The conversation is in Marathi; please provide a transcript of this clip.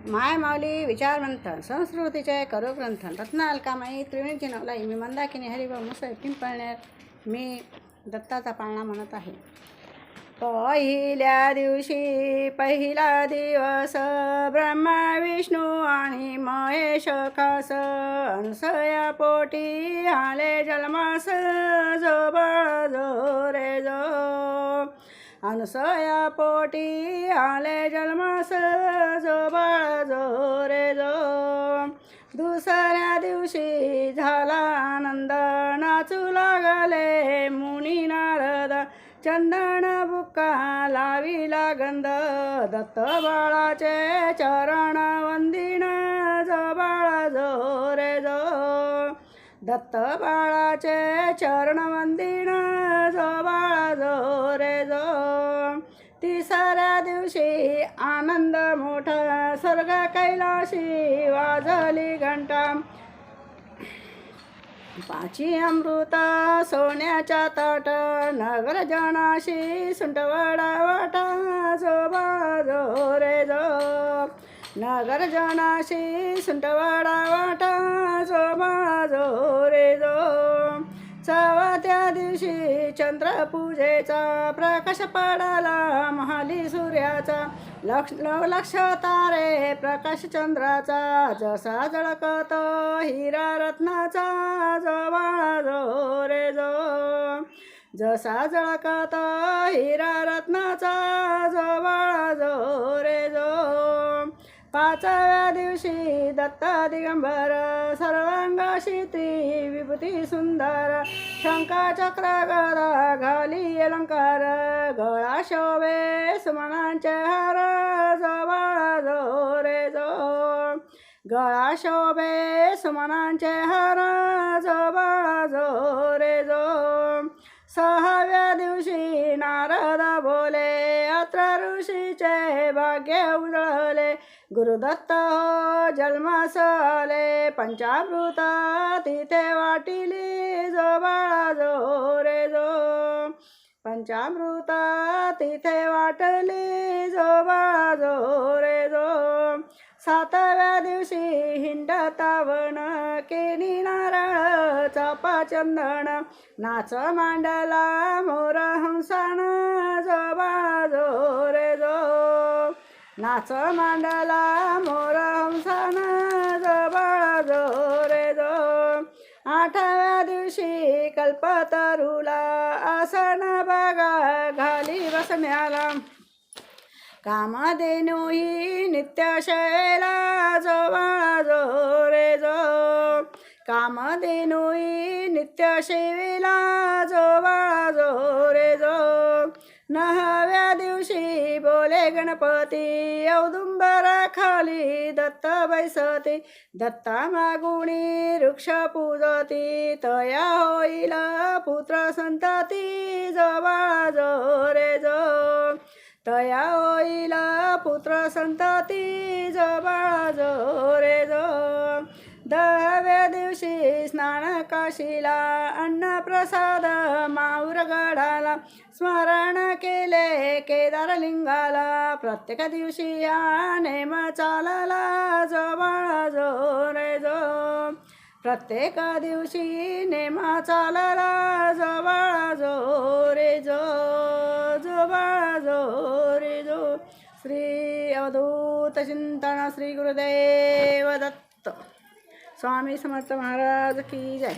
माय माऊली विचारमंथन संस्कृतीचे करुग्रंथन रत्नालकामाई त्रिवेणीची नवलाई मी मंदाकिनी हरिभाऊ मुसळ पिंपळनेर मी दत्ताचा पाळणा म्हणत आहे. पहिल्या दिवशी पहिला दिवस ब्रह्मा विष्णू आणि महेश खास अनसया पोटी आले जन्मास जो बाळ जो रे जो अनसया पोटी आले जन्मास जो बाळ जो रे जो. दुसऱ्या दिवशी झाला आनंद नाचू लागले मुनी नारद चंदन बुक्का लाविला गंध दत्त बाळाचे चरण वंदिन जो बाळ जो रे जो. दत्त बाळाचे चरण वंदिन जो बाळ जो रे जो. तिसऱ्या दिवशी आनंद मोठा स्वर्ग कैलाशी वाजली घंटा पाची अमृत सोन्याच्या ताट नगर जनाशी सुंटवडा वाटा जो बाळ जो रे जो. नगर जनाशी सुंटवडा वाटा जो बाळ जो रे जो. चौथ्या दिवशी चंद्रपूजेचा प्रकाश पडाला महाली सूर्याचा लक्ष तारे प्रकाश चंद्राचा जसा जळकत हिरा रत्नाचा जो बाळ जो रे जो. जसा जळकत हिरा रत्नाचा जो बाळ जो रे जो. पाचव्या दिवशी दत्त दिगंबर सर्वांगाशी विभूती सुंदर शंका चक्र गदा घाली अलंकार गळा शोभे सुमनांचे हार जो बाळ जो रे जो. गळा शोभे सुमनांचे हार जो बाळ जो रे जो. सहाव्या दिवशी नारद बोले अत्र ऋषीचे भाग्य उजळले गुरुदत्त हो जन्मास आले पंचामृत तिथे वाटिली जो बाळ जो रे जो. पंचामृत तिथे वाटली जो बाळ जो रे जो. सातव्या दिवशी हिंडतावन केली नारळ चापा चंदन नाच मांडला मोर हंसान जो बाळ जो रे जो. नाच मांडला मोर हंसान जो बाळ जो रे जो. आठव्या दिवशी कल्पतरुला आसन बघा घाली बसण्याला कामधेनू ही नित्यशैला जो बाळ जो रे जो. कामधेनू ही नित्यशैला जो बाळ जो रे जो. नवव्या दिवशी बोले गणपती औदुंबर खाली दत्त बैसती दत्ता मागुणी वृक्ष पूजती तया होईल पुत्र संतती जो बाळ जो रे जो. तया होईल पुत्र संतती जो बाळ जो रे जो. दहाव्या दिवशी स्नान काशीला अन्न प्रसाद माऊर गडाला स्मरण केले केदारलिंगाला प्रत्येक दिवशी या नेम चालला जो बाळ जो रे जो. प्रत्येक दिवशी नेमा चालला जो बाळ जो रे जो. जो बाळ जो रे जो. श्री अवधूत चिंतन श्री गुरुदेव दत्त स्वामी समर्थ महाराज की जय.